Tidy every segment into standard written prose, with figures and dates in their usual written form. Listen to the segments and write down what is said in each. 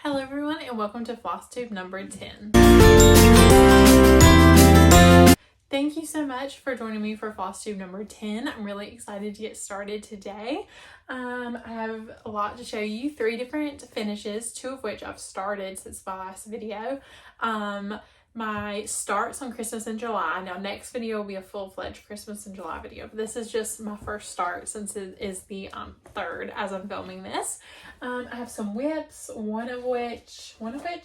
Hello everyone and welcome to Flosstube number 10. Thank you so much for joining me for Flosstube number 10. I'm really excited to get started today. I have a lot to show you, 3 different finishes, 2 of which I've started since my last video. My starts on Christmas in July. Now next video will be a full-fledged Christmas in July video, but this is just my first start since it is the 3rd as I'm filming this. I have some whips, one of which,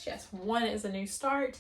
yes, one is a new start.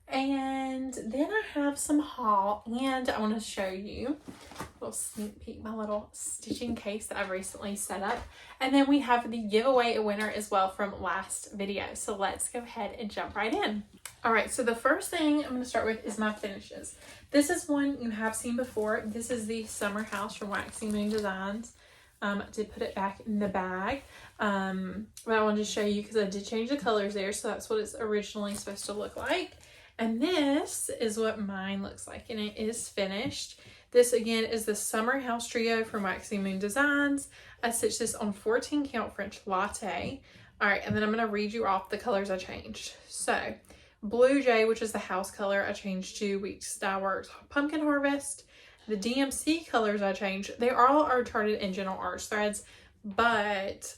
And then I have some haul, and I want to show you a little sneak peek, my little stitching case that I've recently set up. And then we have the giveaway a winner as well from last video. So let's go ahead and jump right in. All right, so the first thing I'm going to start with is my finishes. This is one you have seen before. This is the Summer House from Waxing Moon Designs. I did put it back in the bag, but I wanted to show you because I did change the colors there. So that's what it's originally supposed to look like. And this is what mine looks like, and it is finished. This again is the Summer House Trio from Waxing Moon Designs. I stitched this on 14 count French latte. All right, and then I'm going to read you off the colors I changed. So Blue Jay, which is the house color, I changed to Weeks Dye Works Pumpkin Harvest. The DMC colors I changed, they all are charted in Gentle Arch threads, but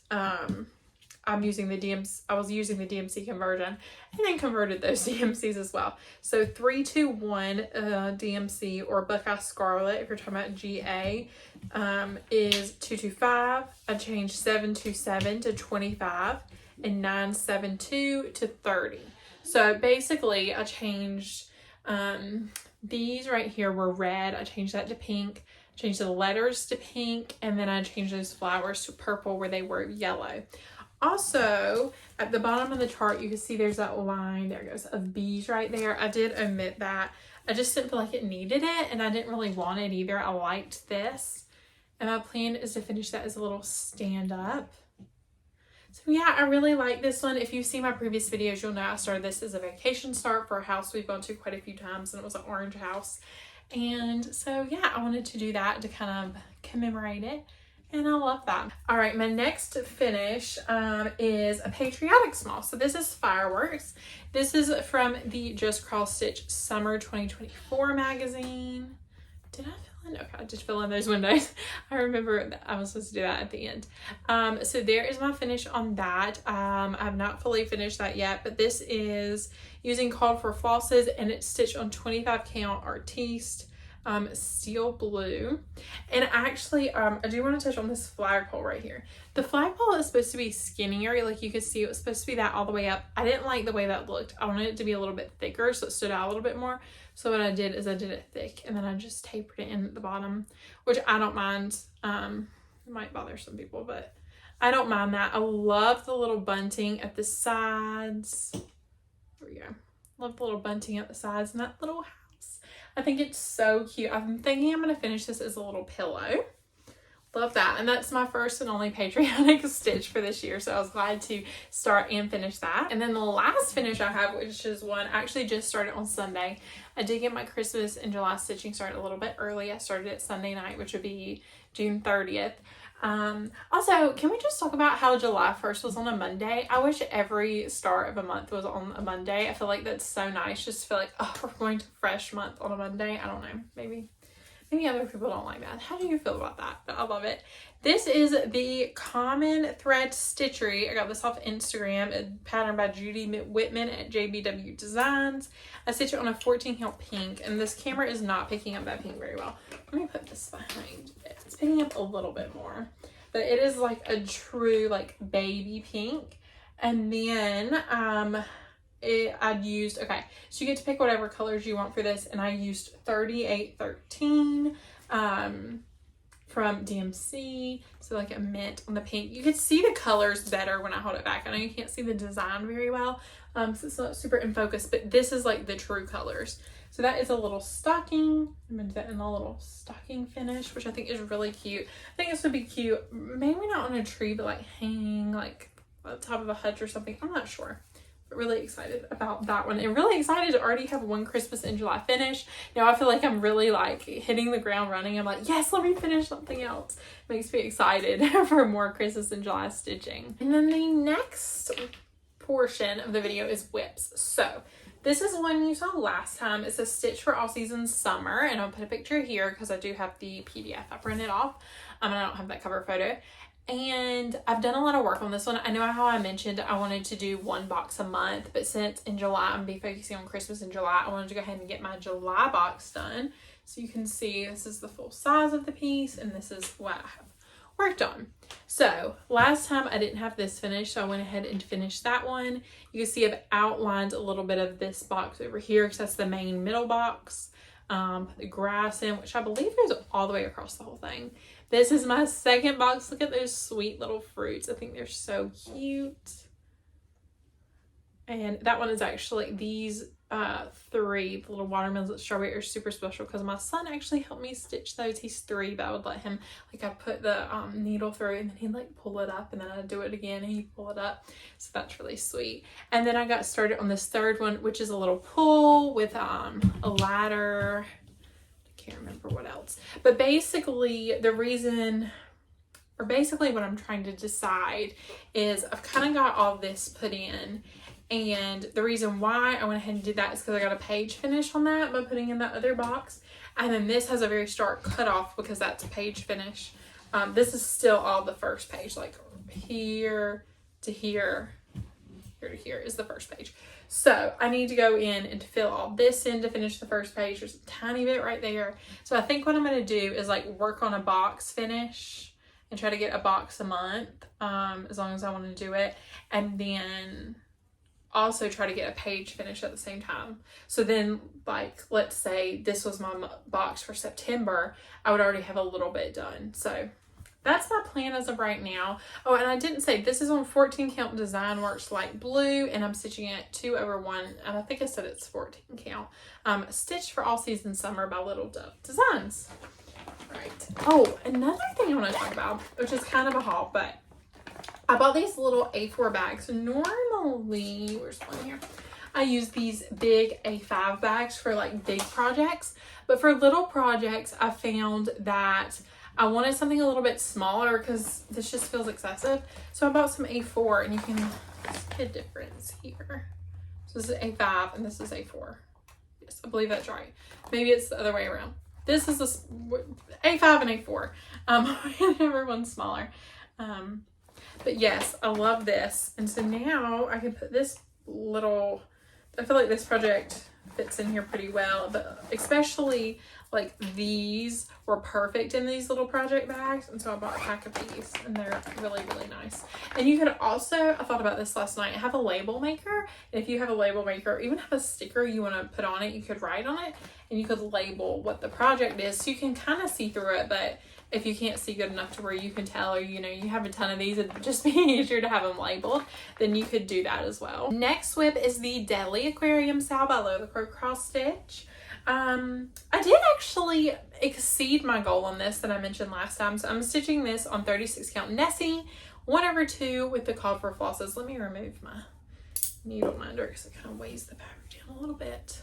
I'm using the DMC, I was using the DMC conversion and then converted those DMCs as well. So 321 DMC or Buckeye Scarlet, if you're talking about GA, is 225. I changed 727 to 25 and 972 to 30. So basically I changed, these right here were red. I changed that to pink, changed the letters to pink, and then I changed those flowers to purple where they were yellow. Also, at the bottom of the chart, you can see there's that line, there it goes, of bees right there. I did omit that. I just didn't feel like it needed it, and I didn't really want it either. I liked this, and my plan is to finish that as a little stand-up. So yeah, I really like this one. If you've seen my previous videos, you'll know I started this as a vacation start for a house we've gone to quite a few times, and it was an orange house. And so yeah, I wanted to do that to kind of commemorate it. And I love that. All right, my next finish is a patriotic small. So this is Fireworks. This is from the Just CrossStitch Summer 2024 magazine. Did I fill in? Okay, I just fill in those windows. I remember that I was supposed to do that at the end. So there is my finish on that. I have not fully finished that yet, but this is using Called for Flosses, and it's stitched on 25 count Artiste steel blue. And actually I do want to touch on this flagpole right here. The flagpole is supposed to be skinnier, like you could see it was supposed to be that all the way up. I didn't like the way that looked. I wanted it to be a little bit thicker so it stood out a little bit more. So what I did is I did it thick, and then I just tapered it in at the bottom, which I don't mind. It might bother some people, but I don't mind that. I love the little bunting at the sides. There we go. Love the little bunting at the sides and that little house. I think it's so cute. I'm thinking I'm going to finish this as a little pillow. Love that. And that's my first and only patriotic stitch for this year. So I was glad to start and finish that. And then the last finish I have, which is one I actually just started on Sunday. I did get my Christmas and July stitching started a little bit early. I started it Sunday night, which would be June 30th. Also, can we just talk about how July 1st was on a Monday? I wish every start of a month was on a Monday. I feel like that's so nice. Just feel like, oh, we're going to fresh month on a Monday. I don't know. Maybe other people don't like that. How do you feel about that? But I love it. This is the Common Thread Stitchery. I got this off Instagram. A pattern by Judy Whitman at JBW Designs. I stitched it on a 14 count pink, and this camera is not picking up that pink very well. Let me put this behind it. It's picking up a little bit more, but it is like a true like baby pink. And then I'd used, okay, so you get to pick whatever colors you want for this, and I used 3813 from DMC, so like a mint on the pink. You can see the colors better when I hold it back. I know you can't see the design very well, so it's not super in focus, but this is like the true colors. So that is a little stocking. I'm gonna do that in a little stocking finish, which I think is really cute. I think this would be cute, maybe not on a tree, but like hanging like on top of a hutch or something. I'm not sure. But really excited about that one, and really excited to already have one Christmas in July finish. Now I feel like I'm really like hitting the ground running. I'm like, yes, let me finish something else. Makes me excited for more Christmas in July stitching. And then the next portion of the video is whips. So this is one you saw last time. It's a Stitch for All Seasons Summer, and I'll put a picture here because I do have the PDF I printed off, and I don't have that cover photo. And I've done a lot of work on this one. I know how I mentioned I wanted to do 1 box a month, but since in July I'm going to be focusing on Christmas in July, I wanted to go ahead and get my July box done. So you can see this is the full size of the piece, and this is what I have worked on. So last time I didn't have this finished, so I went ahead and finished that one. You can see I've outlined a little bit of this box over here because that's the main middle box. The grass in, which I believe goes all the way across the whole thing. This is my second box. Look at those sweet little fruits. I think they're so cute. And that one is actually these 3 little watermelons with strawberry are super special because my son actually helped me stitch those. He's 3, but I would let him, like, I put the needle through and then he'd like pull it up, and then I'd do it again and he'd pull it up. So that's really sweet. And then I got started on this third one, which is a little pull with a ladder. I can't remember what else, but basically the reason, or basically what I'm trying to decide is I've kind of got all this put in, and the reason why I went ahead and did that is because I got a page finish on that by putting in that other box, and then this has a very stark cutoff because that's a page finish. This is still all the first page, like here to here, here to here is the first page. So I need to go in and fill all this in to finish the first page. There's a tiny bit right there. So I think what I'm going to do is like work on a box finish and try to get a box a month, as long as I want to do it. And then also try to get a page finish at the same time. So then, like, let's say this was my box for September, I would already have a little bit done. So that's my plan as of right now. Oh, and I didn't say this is on 14 count Design Works light blue, and I'm stitching it 2/1, and I think I said it's 14 count. Stitch for All Season Summer by Little Dove Designs. Right. Oh, another thing I want to talk about, which is kind of a haul, but I bought these little A4 bags. Normally, where's one here? I use these big A5 bags for like big projects, but for little projects, I found that I wanted something a little bit smaller because this just feels excessive. So I bought some A4, and you can see a difference here. So this is A5 and this is A4. Yes, I believe that's right. Maybe it's the other way around. This is A5 and A4. Everyone's smaller. But yes, I love this. And so now I can put this little, I feel like this project fits in here pretty well, but especially like these were perfect in these little project bags, and so I bought a pack of these, and they're really, really nice. And you could also, I thought about this last night, have a label maker. And if you have a label maker, or even have a sticker you want to put on it, you could write on it and you could label what the project is, so you can kind of see through it. But if you can't see good enough to where you can tell, or you know, you have a ton of these, it'd just be easier to have them labeled, then you could do that as well. Next whip is the Deli Aquarium Sal by Lola CrossStitch. I did actually exceed my goal on this that I mentioned last time. So I'm stitching this on 36 count Nessie, 1/2 with the call for flosses. Let me remove my needle minder because it kind of weighs the fabric down a little bit.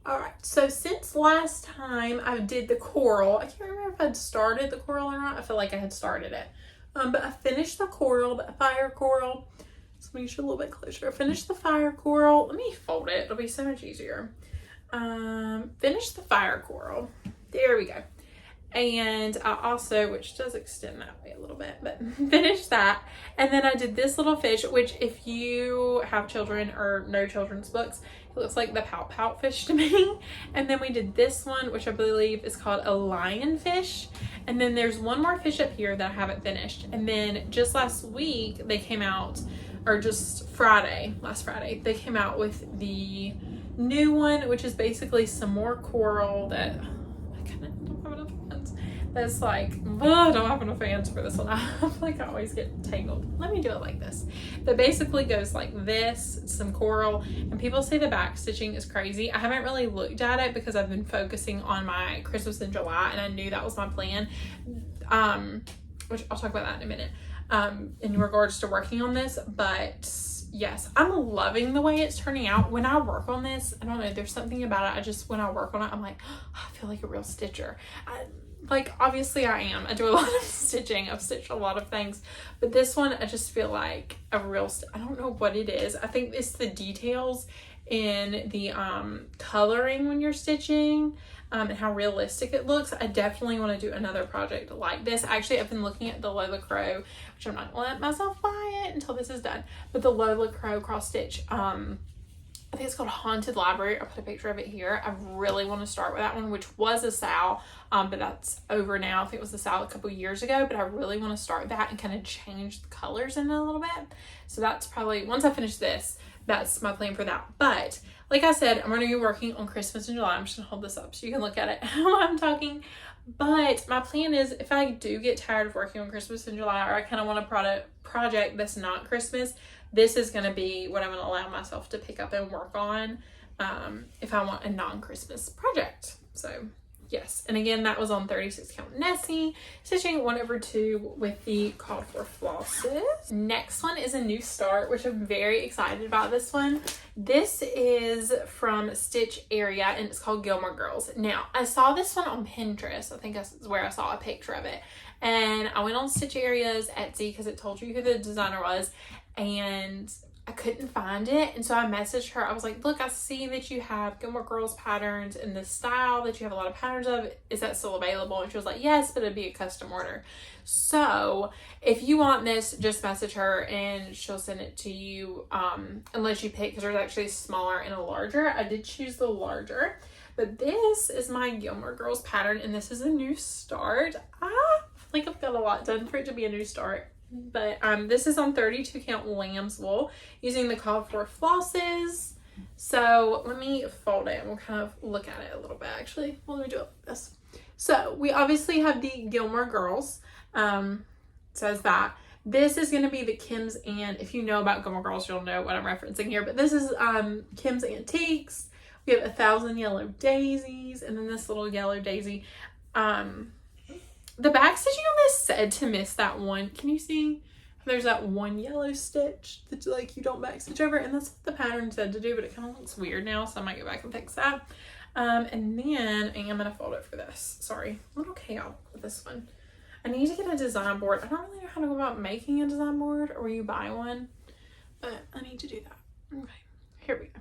All right, so since last time I did the coral, I can't remember if I'd started the coral or not. I feel like I had started it. But I finished the coral, the fire coral. So let me get you a little bit closer. I finished the fire coral. Let me fold it. It'll be so much easier. Finished the fire coral. There we go. And I also, which does extend that way a little bit, but finished that. And then I did this little fish, which if you have children or know children's books, it looks like the pout pout fish to me. And then we did this one, which I believe is called a lionfish. And then there's one more fish up here that I haven't finished. And then just last week they came out, or just Friday, last Friday, they came out with the new one, which is basically some more coral that I kind of don't have enough fans. That's like, I don't have enough fans for this one. I feel like I always get tangled. Let me do it like this. That basically goes like this, some coral, and people say the back stitching is crazy. I haven't really looked at it because I've been focusing on my Christmas in July, and I knew that was my plan, which I'll talk about that in a minute, in regards to working on this. But yes, I'm loving the way it's turning out. When I work on this, I don't know, there's something about it. When I work on it, I'm like, oh, I feel like a real stitcher. like, obviously I am. I do a lot of stitching. I've stitched a lot of things. But this one, I just feel like a real, I don't know what it is. I think it's the details in the coloring when you're stitching and how realistic it looks. I definitely want to do another project like this. Actually, I've been looking at the Lola Crow, which I'm not going to let myself buy it until this is done. But the Lola Crow CrossStitch, I think it's called Haunted Library. I'll put a picture of it here. I really want to start with that one, which was a Sal, but that's over now. I think it was a Sal a couple years ago, but I really want to start that and kind of change the colors in it a little bit. So that's probably, once I finish this, that's my plan for that. But like I said, I'm going to be working on Christmas in July. I'm just going to hold this up so you can look at it while I'm talking. But my plan is, if I do get tired of working on Christmas in July, or I kind of want a project that's not Christmas, this is going to be what I'm going to allow myself to pick up and work on if I want a non-Christmas project. So yes, and again, that was on 36 count Nessie, stitching 1/2 with the called for flosses. Next one is a new start, which I'm very excited about. This one, this is from StitchArea and it's called Gilmore Girls. Now, I saw this one on Pinterest. I think that's where I saw a picture of it, and I went on StitchArea's Etsy because it told you who the designer was, and I couldn't find it. And so I messaged her. I was like, look, I see that you have Gilmore Girls patterns in this style that you have a lot of patterns of. Is that still available? And she was like, yes, but it'd be a custom order. So if you want this, just message her and she'll send it to you and let you pick, because there's actually a smaller and a larger. I did choose the larger, but this is my Gilmore Girls pattern and this is a new start. I think I've got a lot done for it to be a new start. But this is on 32 count Lambswool using the called for flosses. So let me fold it and we'll kind of look at it a little bit. Actually, well, let me do it like this. So we obviously have the Gilmore Girls, says that. This is going to be the Kim's, and if you know about Gilmore Girls, you'll know what I'm referencing here. But this is Kim's Antiques. We have 1,000 yellow daisies and then this little yellow daisy. The back stitching on this said to miss that one. Can you see? There's that one yellow stitch that like you don't back stitch over, and that's what the pattern said to do, but it kind of looks weird now, so I might go back and fix that. And then I am gonna fold it for this. Sorry, a little chaotic with this one. I need to get a design board. I don't really know how to go about making a design board or you buy one, but I need to do that. Okay, here we go.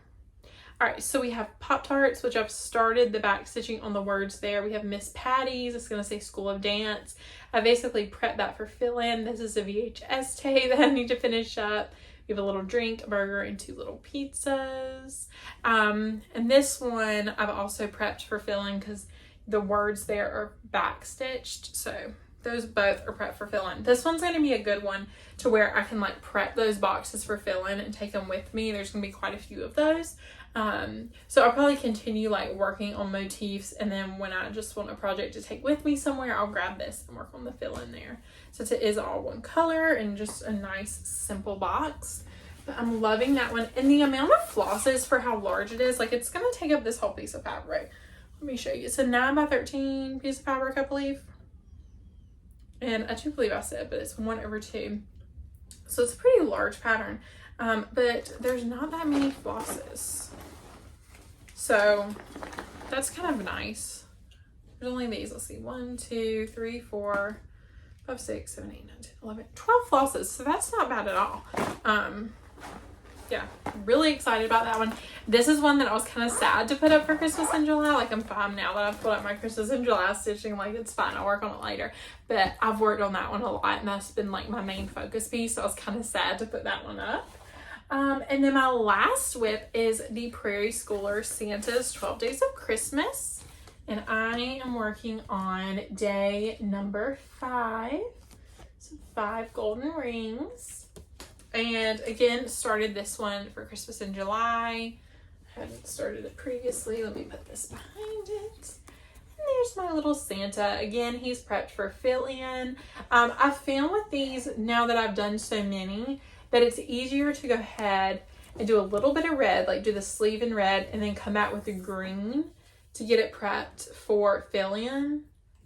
All right, so we have Pop-Tarts, which I've started the back stitching on the words there. We have Miss Patty's, it's gonna say School of Dance. I basically prepped that for fill-in. This is a VHS tape that I need to finish up. We have a little drink, a burger, and 2 little pizzas. And this one I've also prepped for fill-in because the words there are back stitched. So those both are prepped for fill-in. This one's gonna be a good one to where I can like prep those boxes for fill-in and take them with me. There's gonna be quite a few of those. So I'll probably continue like working on motifs, and then when I just want a project to take with me somewhere, I'll grab this and work on the fill in there, since it is all one color and just a nice simple box. But I'm loving that one, and the amount of flosses for how large it is, like it's gonna take up this whole piece of fabric. Let me show you. It's a 9 by 13 piece of fabric, I believe, and I do believe I said, but it's 1/2, so it's a pretty large pattern. But there's not that many flosses. So that's kind of nice. There's only these, let's see, 1, 2, 3, 4, 5, 6, 7, 8, 9, 10, 11, 12 flosses. So that's not bad at all. Yeah, really excited about that one. This is one that I was kind of sad to put up for Christmas in July. Like I'm fine now that I've put up my Christmas in July stitching. Like it's fine, I'll work on it later. But I've worked on that one a lot and that's been like my main focus piece. So I was kind of sad to put that one up. And then my last whip is the Prairie Schooler Santa's 12 Days of Christmas. And I am working on day number 5. So 5 golden rings. And again, started this one for Christmas in July. I hadn't started it previously. Let me put this behind it. And there's my little Santa. Again, he's prepped for fill-in. I've found with these, now that I've done so many, that it's easier to go ahead and do a little bit of red, like do the sleeve in red, and then come out with the green to get it prepped for fill-in.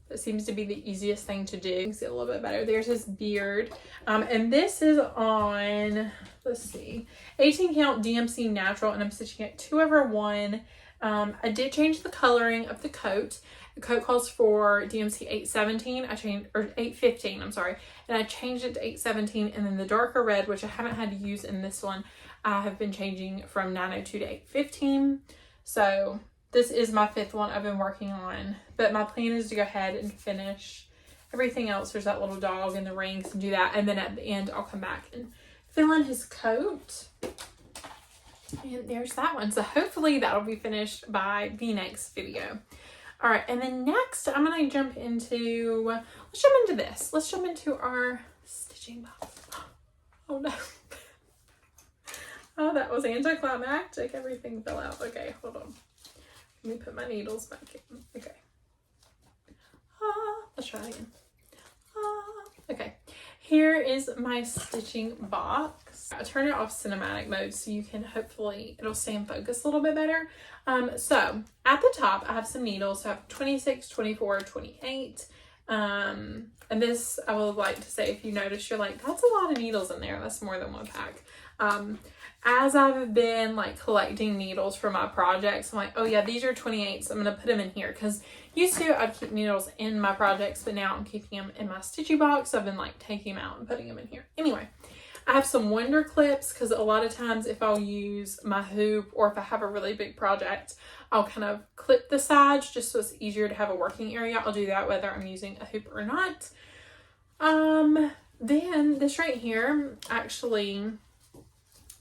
That seems to be the easiest thing to do. You can see it a little bit better. There's his beard. And this is on, let's see, 18 count DMC Natural, and I'm stitching it 2/1. I did change the coloring of the coat, The code calls for DMC 817. I changed, or 815, I'm sorry. And I changed it to 817. And then the darker red, which I haven't had to use in this one, I have been changing from 902 to 815. So this is my 5th one I've been working on. But my plan is to go ahead and finish everything else. There's that little dog and the rings, and do that. And then at the end, I'll come back and fill in his coat. And there's that one. So hopefully that'll be finished by the next video. All right, and then next I'm gonna jump into, let's jump into this. Let's jump into our stitching box. Oh no. Oh, that was anticlimactic. Everything fell out. Okay, hold on. Let me put my needles back in. Okay. Let's try it again. Okay. Here is my stitching box. I turn it off cinematic mode so you can hopefully, it'll stay in focus a little bit better. So at the top, I have some needles. So I have 26, 24, 28. And this, I would like to say, if you notice, you're like, that's a lot of needles in there. That's more than one pack. As I've been like collecting needles for my projects, I'm like, oh yeah, these are 28s. I'm going to put them in here, because used to I'd keep needles in my projects, but now I'm keeping them in my stitchy box. I've been like taking them out and putting them in here. Anyway, I have some Wonder clips, because a lot of times if I'll use my hoop, or if I have a really big project, I'll kind of clip the sides just so it's easier to have a working area. I'll do that whether I'm using a hoop or not. Then this right here, actually,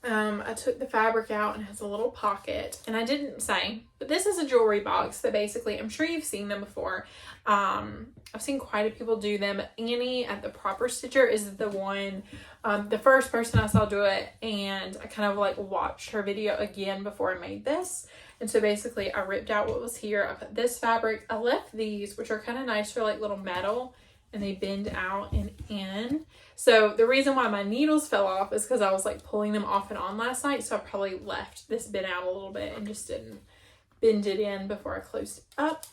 I took the fabric out and it has a little pocket, and I didn't say, but this is a jewelry box that basically, I'm sure you've seen them before. I've seen quite a few people do them. Annie at the Proper Stitcher is the one, the first person I saw do it, and I kind of like watched her video again before I made this. And so basically I ripped out what was here. I put this fabric, I left these, which are kind of nice for like little metal, and they bend out and in. So the reason why my needles fell off is because I was like pulling them off and on last night. So I probably left this bit out a little bit and just didn't bend it in before I closed it up.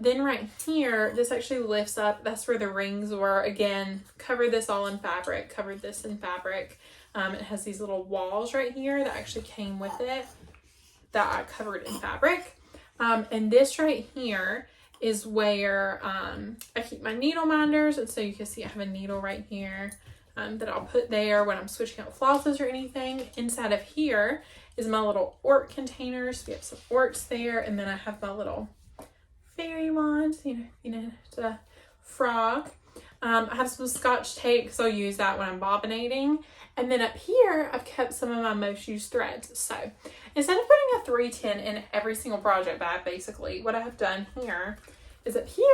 Then right here, this actually lifts up. That's where the rings were. Again, covered this all in fabric, covered this in fabric. It has these little walls right here that actually came with it that I covered in fabric. And this right here is where I keep my needle minders. And so you can see I have a needle right here that I'll put there when I'm switching out flosses or anything. Inside of here is my little ort containers. We have some orts there, and then I have my little fairy wands, you know, it's a frog. I have some Scotch tape because I'll use that when I'm bobbinating. And then up here, I've kept some of my most used threads. So instead of putting a 310 in every single project bag, basically, what I have done here is up here,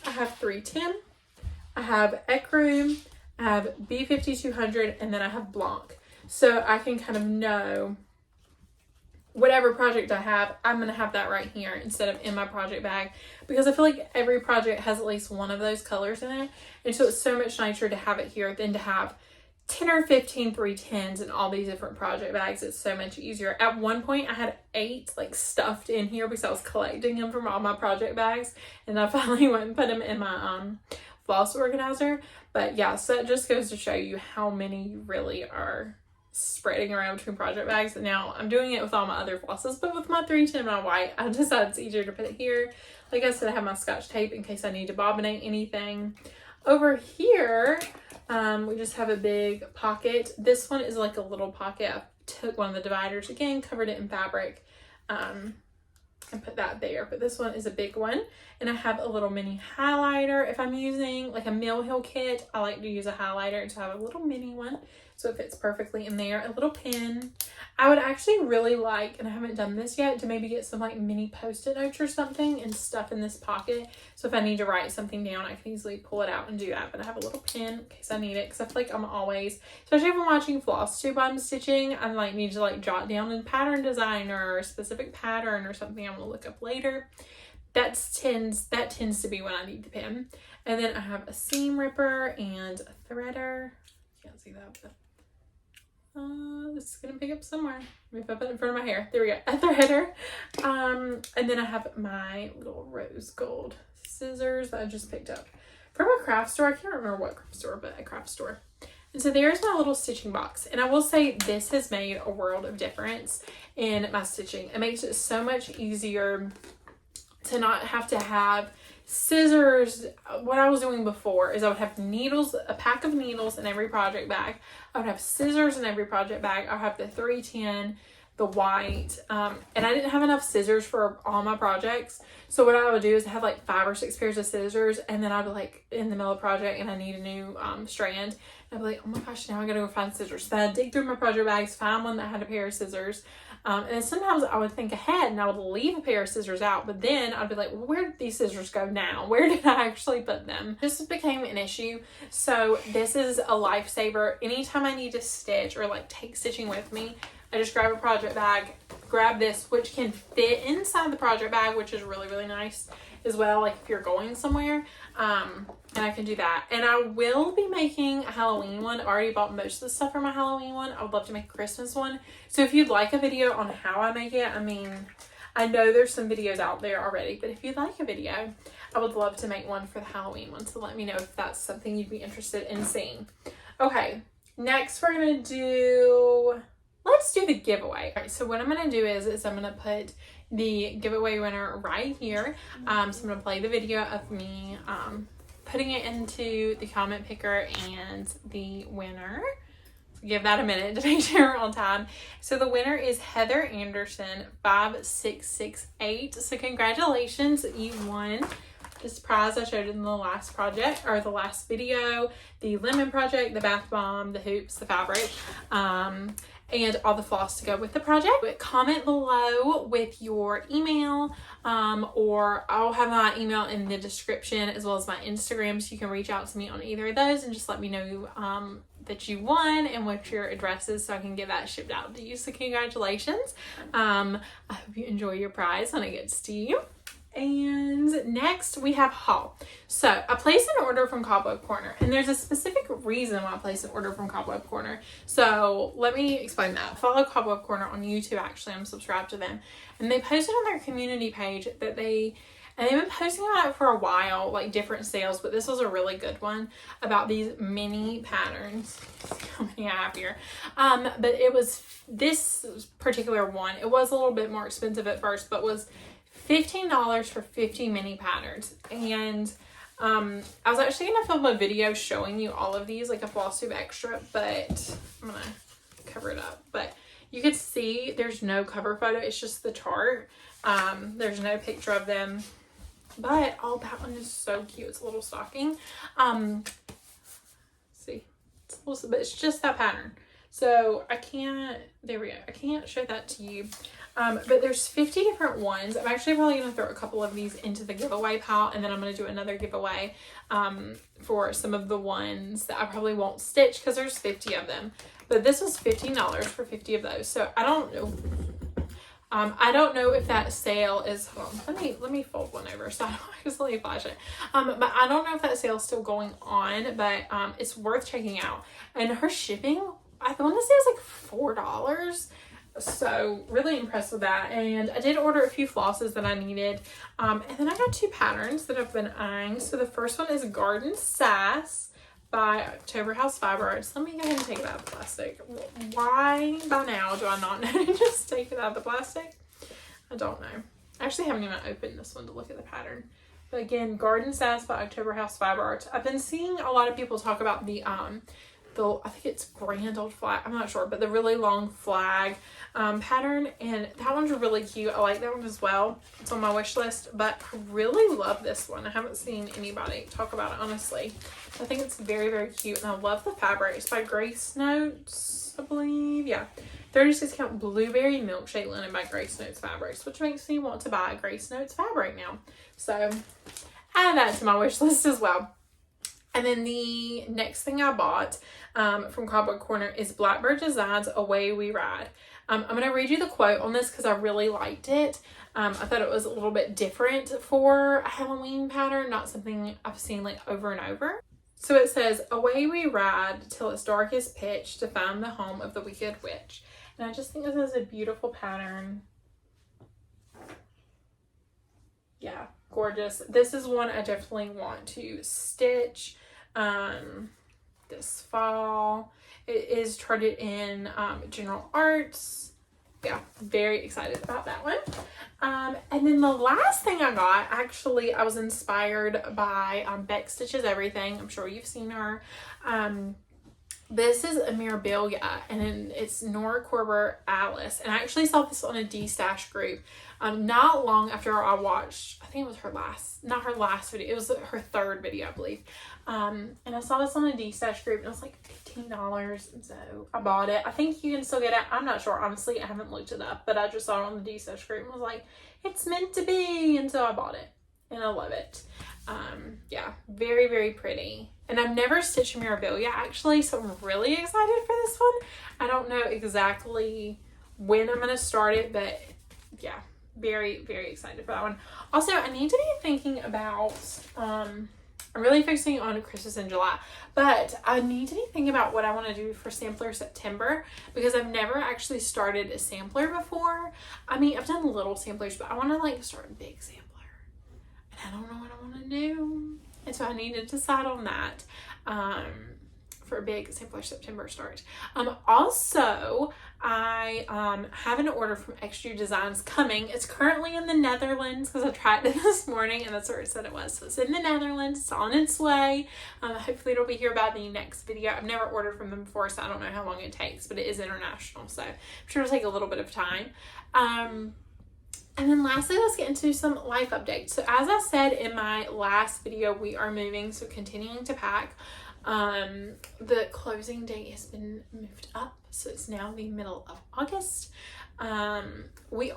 I have 310, I have Ecru, I have B5200, and then I have Blanc. So I can kind of know whatever project I have, I'm going to have that right here instead of in my project bag, because I feel like every project has at least one of those colors in it. And so it's so much nicer to have it here than to have 10 or 15 310s in all these different project bags. It's so much easier. At one point I had 8 like stuffed in here because I was collecting them from all my project bags, and I finally went and put them in my floss organizer. But yeah, so it just goes to show you how many you really are spreading around between project bags. And now I'm doing it with all my other flosses, but with my 310 and my white, I decided it's easier to put it here. Like I said, I have my Scotch tape in case I need to bobbinate anything. Over here, we just have a big pocket. This one is like a little pocket. I took one of the dividers again, covered it in fabric, and put that there. But this one is a big one, and I have a little mini highlighter. If I'm using like a Mill Hill kit, I like to use a highlighter, and so I have a little mini one, so it fits perfectly in there. A little pen. I would actually really like, and I haven't done this yet, to maybe get some like mini post-it notes or something and stuff in this pocket. So if I need to write something down, I can easily pull it out and do that. But I have a little pen in case I need it, because I feel like I'm always, especially if I'm watching Flosstube I'm stitching, I like need to like jot down a pattern design or a specific pattern or something I'm gonna look up later. That tends to be when I need the pen. And then I have a seam ripper and a threader. Can't see that, but this is gonna pick up somewhere. Maybe if I put it in front of my hair. There we go. A threader. And then I have my little rose gold scissors that I just picked up from a craft store. I can't remember what craft store, but a craft store. And so there's my little stitching box. And I will say this has made a world of difference in my stitching. It makes it so much easier to not have to have scissors. What I was doing before is I would have needles, a pack of needles in every project bag. I would have scissors in every project bag. I would have the 310, the white, and I didn't have enough scissors for all my projects. So what I would do is have like 5 or 6 pairs of scissors, and then I'd be like in the middle of the project and I need a new strand. I'd be like, oh my gosh, now I gotta go find scissors. So I'd dig through my project bags, find one that had a pair of scissors. And sometimes I would think ahead and I would leave a pair of scissors out, but then I'd be like, well, where did these scissors go now? Where did I actually put them? This became an issue. So this is a lifesaver. Anytime I need to stitch or like take stitching with me, I just grab a project bag, grab this, which can fit inside the project bag, which is really, really nice as well, like if you're going somewhere. And I can do that. And I will be making a Halloween one. I already bought most of the stuff for my Halloween one. I would love to make a Christmas one. So if you'd like a video on how I make it, I mean, I know there's some videos out there already, but if you'd like a video, I would love to make one for the Halloween one. So let me know if that's something you'd be interested in seeing. Okay, next we're gonna do, let's do the giveaway. All right, so what I'm gonna do is I'm gonna put the giveaway winner right here. So I'm gonna play the video of me putting it into the comment picker and the winner. Give that a minute to make sure we're on time. So the winner is Heather Anderson 5668. So congratulations, you won this prize I showed in the last project, or the last video, the lemon project, the bath bomb, the hoops, the fabric, and all the floss to go with the project. But comment below with your email, or I'll have my email in the description as well as my Instagram, so you can reach out to me on either of those and just let me know that you won and what your address is so I can get that shipped out to you. So congratulations. I hope you enjoy your prize when it gets to you. And next we have haul. So I placed an order from Cobweb Corner, and there's a specific reason why I placed an order from Cobweb Corner. So let me explain that. I follow Cobweb Corner on YouTube. Actually, I'm subscribed to them, and they posted on their community page that they've been posting about it for a while, like different sales, but this was a really good one about these mini patterns. How many I have here? But it was this particular one. It was a little bit more expensive at first, but was $15 for 50 mini patterns. And I was actually gonna film a video showing you all of these, like a Flosstube extra, but I'm gonna cover it up. But you could see there's no cover photo, it's just the chart. There's no picture of them, but oh, that one is so cute. It's a little stocking. See, it's a little, but it's just that pattern. So I can't, there we go. I can't show that to you. But there's 50 different ones. I'm actually probably going to throw a couple of these into the giveaway pile, and then I'm going to do another giveaway for some of the ones that I probably won't stitch because there's 50 of them. But this was $15 for 50 of those. So I don't know. I don't know if that sale is, hold on, let me fold one over so I don't accidentally flash it. But I don't know if that sale is still going on, but it's worth checking out. And her shipping, I want to say it was like $4. So really impressed with that. And I did order a few flosses that I needed. And then I got 2 patterns that I've been eyeing. So the first one is Garden Sass by October House Fiber Arts. Let me go ahead and take it out of the plastic. Why by now do I not know to just take it out of the plastic? I don't know. I actually haven't even opened this one to look at the pattern. But again, Garden Sass by October House Fiber Arts. I've been seeing a lot of people talk about the I think it's Grand Old Flag, I'm not sure, but the really long flag pattern, and that one's really cute. I like that one as well. It's on my wish list, but I really love this one. I haven't seen anybody talk about it, honestly. I think it's very, very cute, and I love the fabric. It's by Grace Notes, I believe. Yeah, 36 count blueberry milkshake linen by Grace Notes Fabrics, which makes me want to buy a Grace Notes fabric now. So add that to my wish list as well. And then the next thing I bought from Cobweb Corner is Blackbird Designs Away We Ride. I'm going to read you the quote on this because I really liked it. I thought it was a little bit different for a Halloween pattern, not something I've seen like over and over. So it says, away we ride till it's darkest pitch to find the home of the wicked witch. And I just think this is a beautiful pattern. Yeah, gorgeous. This is one I definitely want to stitch this fall. It is charted in General Arts. yeah, very excited about that one. And then the last thing I got, actually, I was inspired by Beck Stitches Everything. I'm sure you've seen her. This is a Mirabilia, and it's Nora Corber Alice. And I actually saw this on a D-Stash group not long after I watched, I think it was her last, not her last video, it was her third video, I believe. And I saw this on a D-Stash group, and it was like $15, and so I bought it. I think you can still get it. I'm not sure, honestly. I haven't looked it up, but I just saw it on the D-Stash group and was like, it's meant to be, and so I bought it, and I love it. Yeah, very, very pretty. And I've never stitched Mirabilia actually, so I'm really excited for this one. I don't know exactly when I'm going to start it, but yeah, very, very excited for that one. Also, I need to be thinking about, I'm really focusing on Christmas in July, but I need to be thinking about what I want to do for Sampler September, because I've never actually started a sampler before. I mean, I've done little samplers, but I want to like start a big sampler. I don't know what I want to do, and so I need to decide on that for a big Sampler September start. Also, I have an order from Extra Designs coming. It's currently in the Netherlands because I tried it this morning and that's where it said it was. So it's in the Netherlands. It's on its way. Hopefully it'll be here by the next video. I've never ordered from them before, so I don't know how long it takes, but it is international, so I'm sure it'll take a little bit of time. And then lastly, let's get into some life updates. So as I said in my last video, we are moving, so continuing to pack. The closing date has been moved up, so it's now the middle of August. We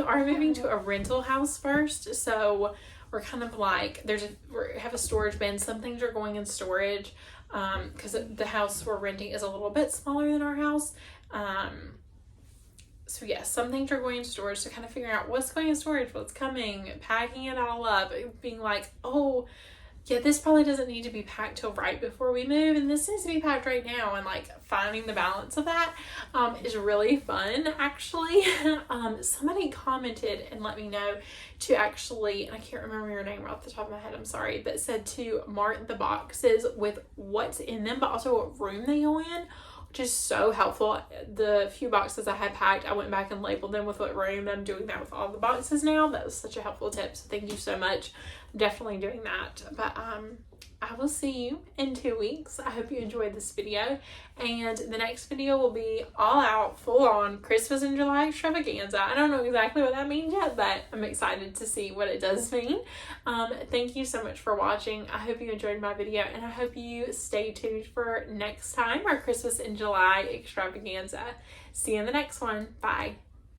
are moving to a rental house first, so we're kind of like, we have a storage bin. Some things are going in storage because the house we're renting is a little bit smaller than our house. So yes, some things are going in storage, so kind of figuring out what's going in storage, what's coming, packing it all up, being like, oh, yeah, this probably doesn't need to be packed till right before we move, and this needs to be packed right now, and like finding the balance of that is really fun, actually. Somebody commented and let me know to actually, and I can't remember your name right off the top of my head, I'm sorry, but said to mark the boxes with what's in them, but also what room they go in, which is so helpful. The few boxes I had packed, I went back and labeled them with what room. I'm doing that with all the boxes now. That was such a helpful tip, so thank you so much. I'm definitely doing that. But I will see you in 2 weeks. I hope you enjoyed this video, and the next video will be all out, full on Christmas in July extravaganza. I don't know exactly what that means yet, but I'm excited to see what it does mean. Thank you so much for watching. I hope you enjoyed my video, and I hope you stay tuned for next time, our Christmas in July extravaganza. See you in the next one. Bye.